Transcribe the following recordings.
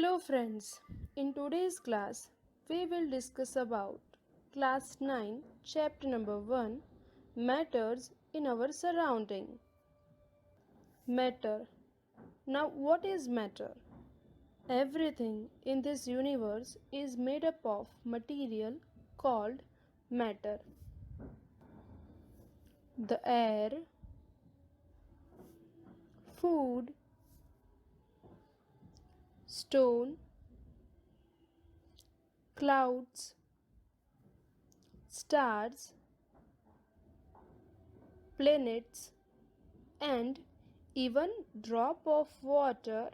Hello friends, in today's class we will discuss about class 9 chapter number 1 matters in our surrounding. Matter. Now what is matter? Everything in this universe is made up of material called matter. The air, food, stone, clouds, stars, planets, and even drop of water,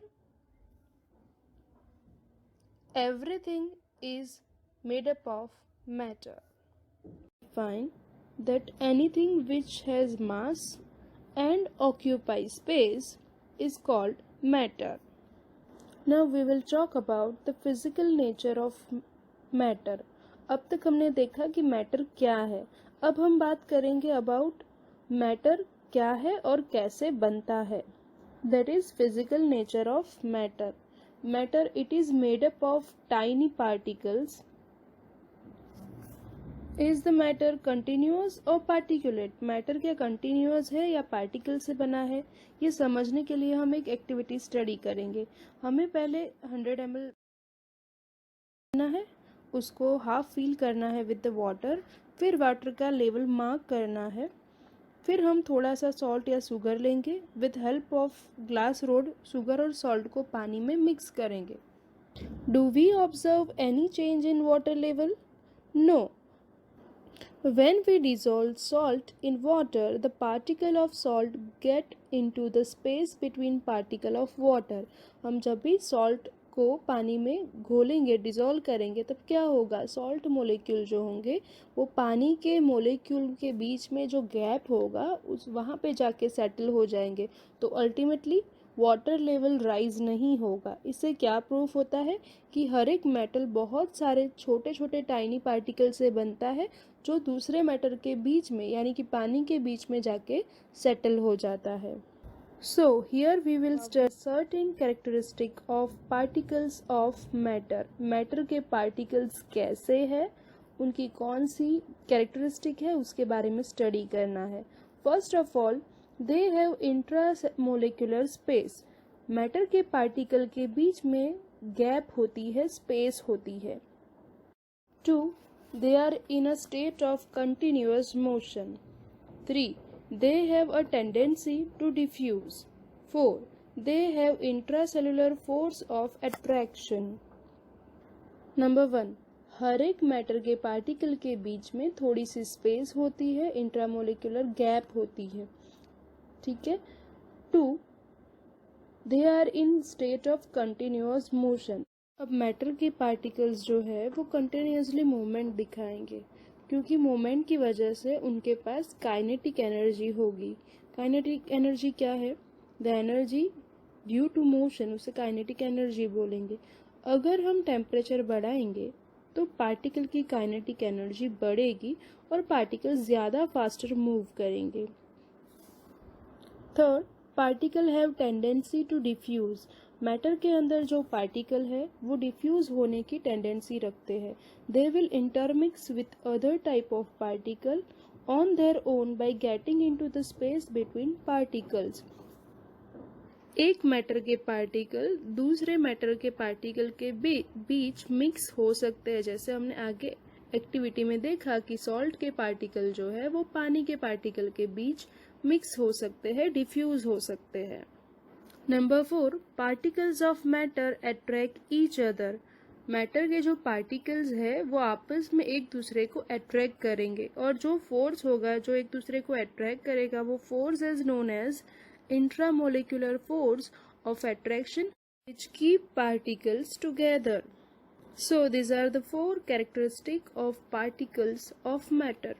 everything is made up of matter. Find that anything which has mass and occupies space is called matter. Now we will talk about the physical nature of matter. अब तक हमने देखा कि matter क्या है. अब हम बात करेंगे अबाउट मैटर क्या है और कैसे बनता है. That is physical nature of matter. Matter, it is made up of tiny particles. Is the matter continuous or particulate? Matter क्या कंटिन्यूअस है या पार्टिकल से बना है, ये समझने के लिए हम एक एक्टिविटी स्टडी करेंगे. हमें पहले 100 ml लेना है, उसको हाफ फिल करना है विद द वाटर, फिर वाटर का लेवल मार्क करना है, फिर हम थोड़ा सा सॉल्ट या शुगर लेंगे, with help of glass rod sugar और सॉल्ट को पानी में मिक्स करेंगे. Do we observe any change in water level? No. When we dissolve salt in water, the particle of salt get into the space between particle of water. हम जब भी salt को पानी में घोलेंगे, डिज़ोल्व करेंगे, तब क्या होगा? सॉल्ट मोलिक्यूल जो होंगे वो पानी के मोलिक्यूल के बीच में जो गैप होगा उस वहाँ पे जाके सेटल हो जाएंगे. तो अल्टीमेटली वाटर लेवल राइज नहीं होगा. इससे क्या प्रूफ होता है कि हर एक मेटल बहुत सारे छोटे छोटे टाइनी पार्टिकल से बनता है जो दूसरे मैटर के बीच में यानी कि पानी के बीच में जाके सेटल हो जाता है. So here we will study certain characteristic of particles of matter. Matter के पार्टिकल्स कैसे है, उनकी कौन सी कैरेक्टरिस्टिक है, उसके बारे में स्टडी करना है. First of all, they have intramolecular space. Matter के पार्टिकल के बीच में गैप होती है, स्पेस होती है. 2. They are in a state of continuous motion. 3. They have a tendency to diffuse. 4. They have intracellular force of attraction. Number 1. हर एक matter के particle के बीच में थोड़ी सी स्पेस होती है, इंट्रामोलिकुलर गैप होती है. ठीक है. 2. They are in state of continuous motion. अब मैटर के पार्टिकल्स जो है वो कंटिन्यूसली मूवमेंट दिखाएंगे, क्योंकि मूवमेंट की वजह से उनके पास काइनेटिक एनर्जी होगी. काइनेटिक एनर्जी क्या है? The energy due to motion, उसे काइनेटिक एनर्जी बोलेंगे. अगर हम टेम्परेचर बढ़ाएंगे तो पार्टिकल की काइनेटिक एनर्जी बढ़ेगी और पार्टिकल ज़्यादा फास्टर मूव करेंगे. Third, particle have tendency to diffuse. Matter के अंदर जो पार्टिकल है वो डिफ्यूज होने की टेंडेंसी रखते हैं. They will intermix with other type of particle on their own by getting into the space between particles. एक मैटर के पार्टिकल दूसरे मैटर के पार्टिकल के बीच मिक्स हो सकते हैं. जैसे हमने आगे एक्टिविटी में देखा कि सॉल्ट के पार्टिकल जो है वो पानी के पार्टिकल के बीच मिक्स हो सकते हैं, डिफ्यूज हो सकते हैं. Number 4, particles of matter attract each other. Matter के जो पार्टिकल्स है वो आपस में एक दूसरे को अट्रैक्ट करेंगे, और जो फोर्स होगा जो एक दूसरे को अट्रैक्ट करेगा वो force is known as intramolecular force of attraction which keep particles together. So these are the 4 characteristics of particles of matter.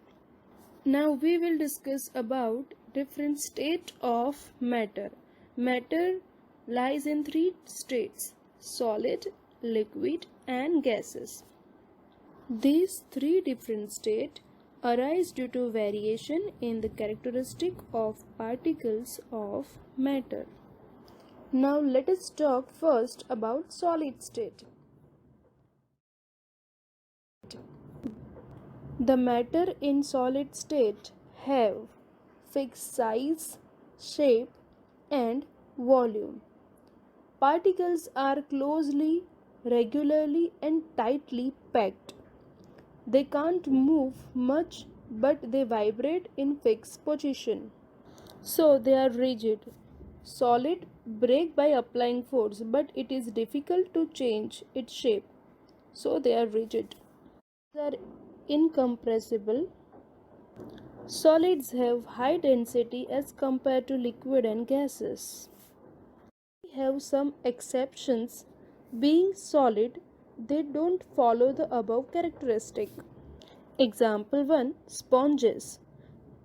Now we will discuss about different state of matter. Matter lies in 3 states: solid, liquid and gases. These 3 different states arise due to variation in the characteristic of particles of matter. Now let us talk first about solid state. The matter in solid state have fixed size, shape and volume. Particles are closely, regularly and tightly packed. They can't move much but they vibrate in fixed position. So they are rigid. Solid break by applying force but it is difficult to change its shape. So they are rigid. They are incompressible. Solids have high density as compared to liquid and gases. We have some exceptions. Being solid, they don't follow the above characteristic. Example 1, sponges.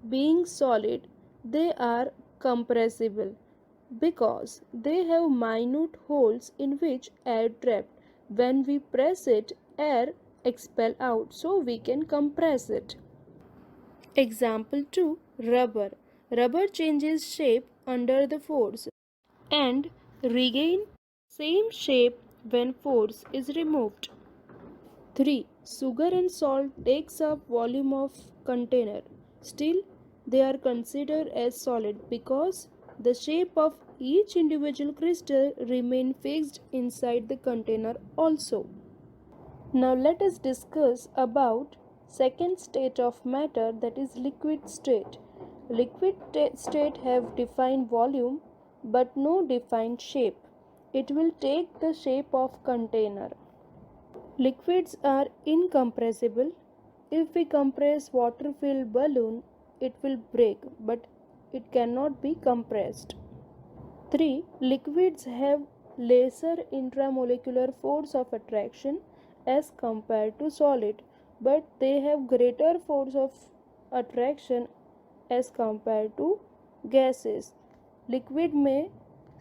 Being solid, they are compressible because they have minute holes in which air trapped. When we press it, air expel out, so we can compress it. Example 2, rubber. Rubber changes shape under the force and regain same shape when force is removed. 3. Sugar and salt takes up volume of container. Still, they are considered as solid because the shape of each individual crystal remain fixed inside the container also. Now let us discuss about second state of matter, that is liquid state. Liquid state have defined volume but no defined shape. It will take the shape of container. Liquids are incompressible. If we compress water-filled balloon, it will break, but it cannot be compressed. 3. Liquids have lesser intramolecular force of attraction as compared to solid, but they have greater force of attraction as compared to gases. Liquid में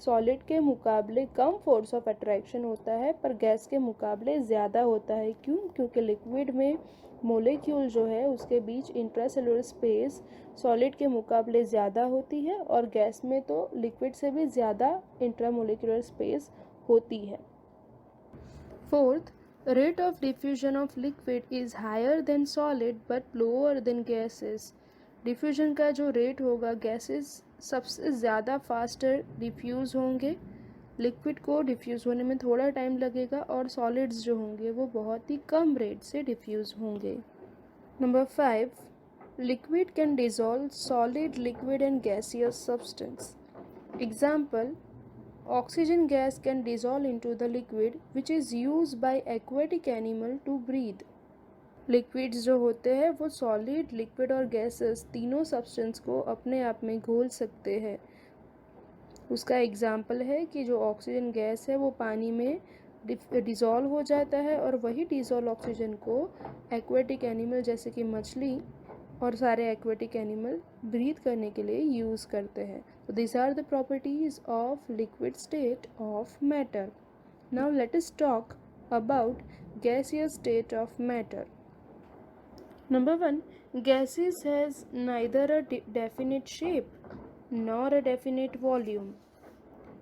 solid के मुकाबले कम force of attraction होता है पर gas के मुकाबले ज़्यादा होता है। क्यों? क्योंकि लिक्विड में मोलेक्यूल जो है उसके बीच इंट्रासेलुलर स्पेस सॉलिड के मुकाबले ज़्यादा होती है और गैस में तो लिक्विड से भी ज़्यादा इंट्रामोलेक्यूलर स्पेस होती है। Fourth, rate of diffusion of liquid is higher than solid but lower than gases. Diffusion का जो रेट होगा, गैसेस सबसे ज़्यादा फास्टर डिफ्यूज़ होंगे, लिक्विड को डिफ्यूज़ होने में थोड़ा टाइम लगेगा और सॉलिड्स जो होंगे वो बहुत ही कम रेट से डिफ्यूज़ होंगे। Number 5, liquid can dissolve solid, liquid and gaseous substance. Example, oxygen gas can dissolve into the liquid which is used by aquatic animal to breathe. Liquids जो होते हैं वो सॉलिड, लिक्विड और गैसेस तीनों substance को अपने आप में घोल सकते हैं। उसका एग्जाम्पल है कि जो ऑक्सीजन गैस है वो पानी में डिज़ोल्व हो जाता है और वही डिज़ोल्व ऑक्सीजन को एक्वेटिक एनिमल जैसे कि मछली और सारे एक्वेटिक एनिमल ब्रीथ करने के लिए यूज़ करते हैं। तो this are the properties of liquid state of matter. Now let us talk about gaseous state of matter. Number 1, gases has neither a definite shape nor a definite volume.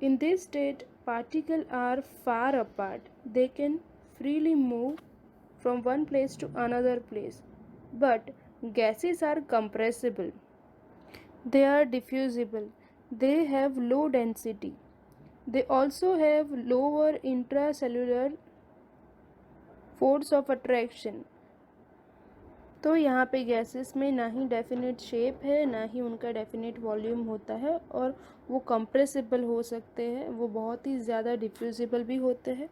In this state, particles are far apart. They can freely move from one place to another place. But gases are compressible. They are diffusible. They have low density. They also have lower intracellular force of attraction. तो यहाँ पे gases में ना ही definite shape है ना ही उनका definite volume होता है और वो कंप्रेसिबल हो सकते हैं, वो बहुत ही ज़्यादा डिफ्यूजिबल भी होते हैं।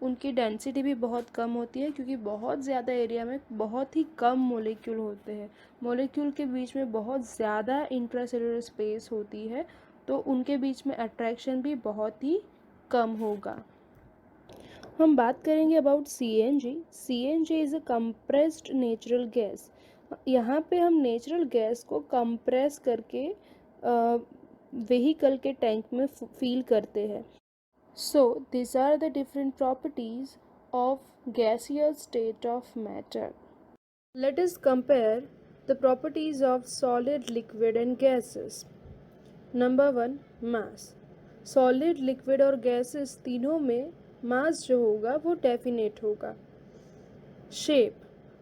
उनकी डेंसिटी भी बहुत कम होती है क्योंकि बहुत ज़्यादा एरिया में बहुत ही कम मोलेक्यूल होते हैं। मोलेक्यूल के बीच में बहुत ज़्यादा इंट्रासेलुलर स्पेस होती है तो उनके बीच में अट्रैक्शन भी बहुत ही कम होगा। हम बात करेंगे about CNG। CNG is a compressed natural gas. यहाँ पे हम नेचुरल गैस को कंप्रेस करके व्हीकल के टैंक में फील करते हैं। So this are the different properties of gaseous state of matter. Let us compare the properties of solid, liquid and gases. Number 1, mass. Solid, liquid और gases तीनों में mass जो होगा वो डेफिनेट होगा। Shape,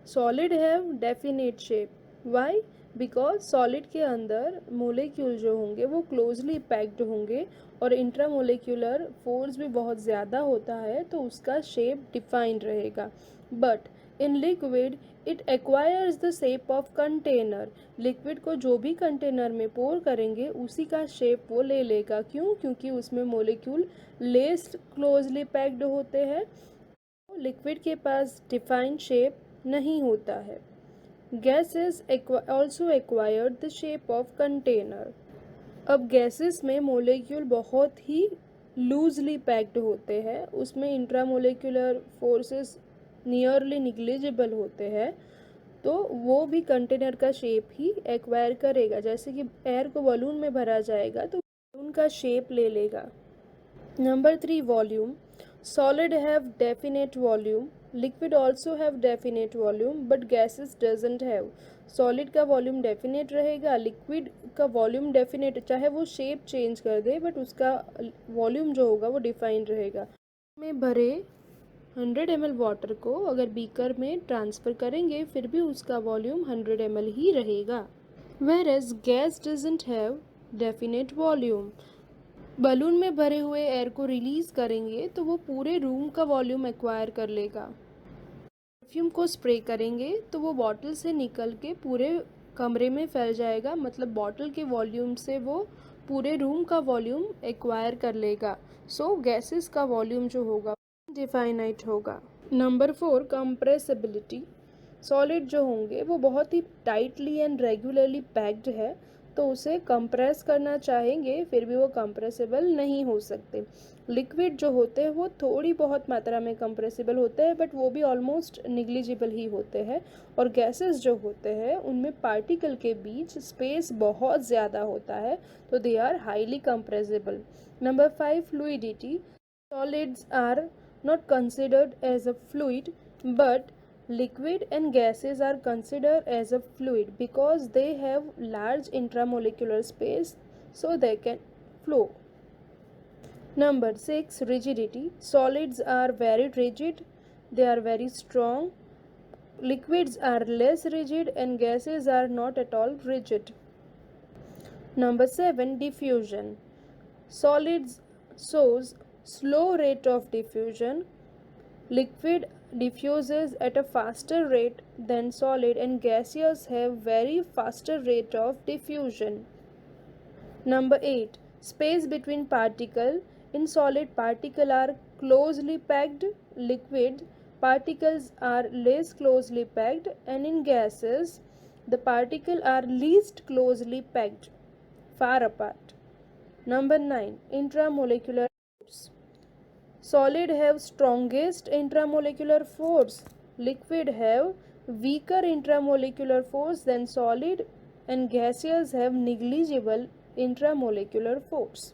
solid have definite shape. Why? Because solid के अंदर molecule जो होंगे वो क्लोजली पैक्ड होंगे और इंट्रामोलिक्यूलर फोर्स भी बहुत ज़्यादा होता है, तो उसका शेप डिफाइंड रहेगा। But in liquid it acquires the shape of container. Liquid को जो भी कंटेनर में पोर करेंगे उसी का शेप वो ले लेगा। क्यों? क्योंकि उसमें मोलिक्यूल लेस क्लोजली पैक्ड होते हैं, लिक्विड के पास डिफाइंड शेप नहीं होता है। Gases also acquired the shape of container। अब गैसेस में मोलिक्यूल बहुत ही लूजली पैक्ड होते हैं, उसमें इंट्रामोलिक्यूलर फोर्सेस नियरली निग्लिजिबल होते हैं, तो वो भी कंटेनर का शेप ही एक्वायर करेगा। जैसे कि एयर को बलून में भरा जाएगा तो बलून का शेप ले लेगा। Number 3, volume. Solid have definite volume, liquid also have definite volume, but gases doesn't have. Solid का वॉल्यूम डेफिनेट रहेगा, लिक्विड का वॉल्यूम डेफिनेट, चाहे वो शेप चेंज कर दे बट उसका वॉल्यूम जो होगा वो डिफाइंड रहेगा। में भरे 100 ml वाटर को अगर बीकर में ट्रांसफ़र करेंगे फिर भी उसका वॉल्यूम 100 ml ही रहेगा। Whereas gas doesn't have definite volume. Balloon में भरे हुए एयर को रिलीज करेंगे तो वो पूरे रूम का वॉल्यूम एक्वायर कर लेगा। परफ्यूम को स्प्रे करेंगे तो वो बॉटल से निकल के पूरे कमरे में फैल जाएगा, मतलब बॉटल के वॉल्यूम से वो पूरे रूम का वॉल्यूम एक्वायर कर लेगा। सो गैसेस का वॉल्यूम जो होगा डिफाइनाइट होगा। Number 4, compressibility. सॉलिड जो होंगे वो बहुत ही टाइटली एंड रेगुलरली पैक्ड है, तो उसे कंप्रेस करना चाहेंगे फिर भी वो कंप्रेसिबल नहीं हो सकते। लिक्विड जो होते हैं वो थोड़ी बहुत मात्रा में कंप्रेसिबल होते हैं, बट वो भी ऑलमोस्ट निग्लिजिबल ही होते हैं। और गैसेस जो होते हैं उनमें पार्टिकल के बीच स्पेस बहुत ज़्यादा होता है, तो they are highly compressible. Number 5, fluidity. Solids are not considered as a fluid, but liquid and gases are considered as a fluid because they have large intramolecular space, so they can flow. Number 6, rigidity. Solids are very rigid, they are very strong. Liquids are less rigid and gases are not at all rigid. Number 7, diffusion. Solids shows slow rate of diffusion. Liquid diffuses at a faster rate than solid and gaseous have very faster rate of diffusion. Number 8, space between particle. In solid, particle are closely packed. Liquid particles are less closely packed, and in gases the particles are least closely packed, far apart. Number 9, intramolecular force. Solid have strongest intramolecular force. Liquid have weaker intramolecular force than solid, and gaseous have negligible intramolecular force.